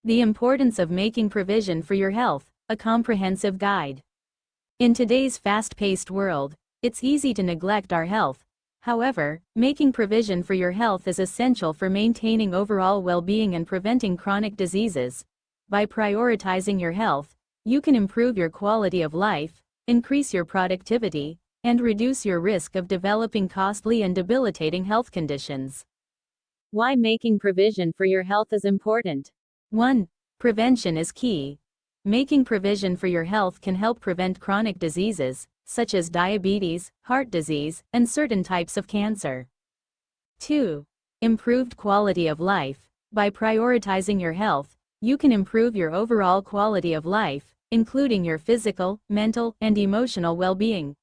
The importance of making provision for your health, a comprehensive guide. In today's fast-paced world, it's easy to neglect our health. However, making provision for your health is essential for maintaining overall well-being and preventing chronic diseases. By prioritizing your health, you can improve your quality of life, increase your productivity, and reduce your risk of developing costly and debilitating health conditions. Why making provision for your health is important. 1. Prevention is key. Making provision for your health can help prevent chronic diseases, such as diabetes, heart disease, and certain types of cancer. 2. Improved quality of life. By prioritizing your health, you can improve your overall quality of life, including your physical, mental, and emotional well-being.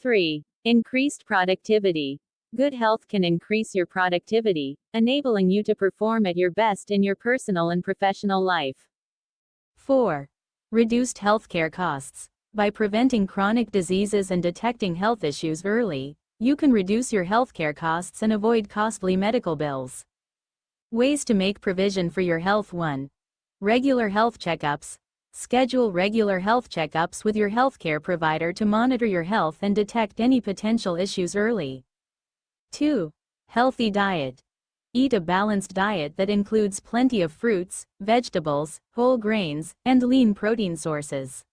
3. Increased productivity. Good health can increase your productivity, enabling you to perform at your best in your personal and professional life. 4. Reduced healthcare costs. By preventing chronic diseases and detecting health issues early, you can reduce your healthcare costs and avoid costly medical bills. Ways to make provision for your health. 1. Regular health checkups. Schedule regular health checkups with your healthcare provider to monitor your health and detect any potential issues early. 2. Healthy diet. Eat a balanced diet that includes plenty of fruits, vegetables, whole grains, and lean protein sources.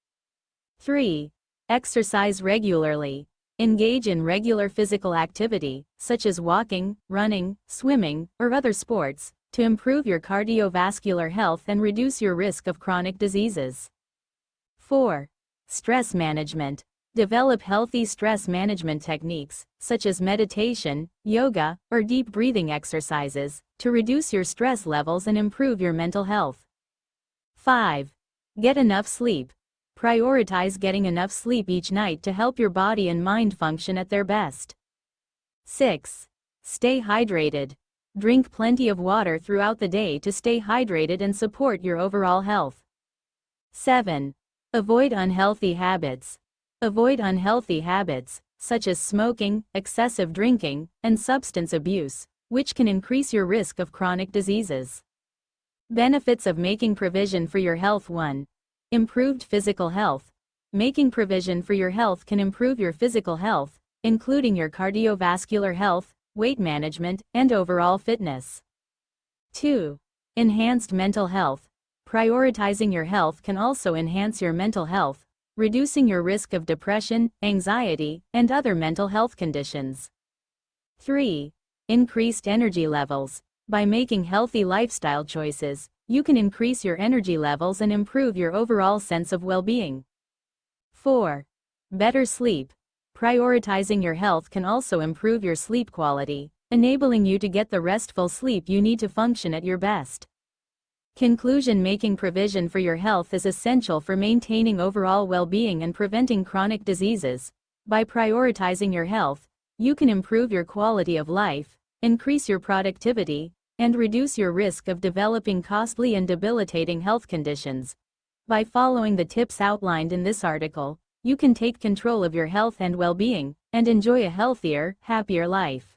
3. Exercise regularly. Engage in regular physical activity, such as walking, running, swimming, or other sports, to improve your cardiovascular health and reduce your risk of chronic diseases. 4. Stress management. Develop healthy stress management techniques, such as meditation, yoga, or deep breathing exercises, to reduce your stress levels and improve your mental health. 5. Get enough sleep. Prioritize getting enough sleep each night to help your body and mind function at their best. 6. Stay hydrated. Drink plenty of water throughout the day to stay hydrated and support your overall health. 7. Avoid unhealthy habits. Avoid unhealthy habits, such as smoking, excessive drinking, and substance abuse, which can increase your risk of chronic diseases. Benefits of making provision for your health. 1. Improved physical health. Making provision for your health can improve your physical health, including your cardiovascular health, weight management, and overall fitness. 2. Enhanced mental health. Prioritizing your health can also enhance your mental health, reducing your risk of depression, anxiety, and other mental health conditions. 3. Increased energy levels. By making healthy lifestyle choices, you can increase your energy levels and improve your overall sense of well-being. 4. Better sleep. Prioritizing your health can also improve your sleep quality, enabling you to get the restful sleep you need to function at your best. Conclusion. Making provision for your health is essential for maintaining overall well-being and preventing chronic diseases. By prioritizing your health, you can improve your quality of life, increase your productivity, and reduce your risk of developing costly and debilitating health conditions. By following the tips outlined in this article, you can take control of your health and well-being, and enjoy a healthier, happier life.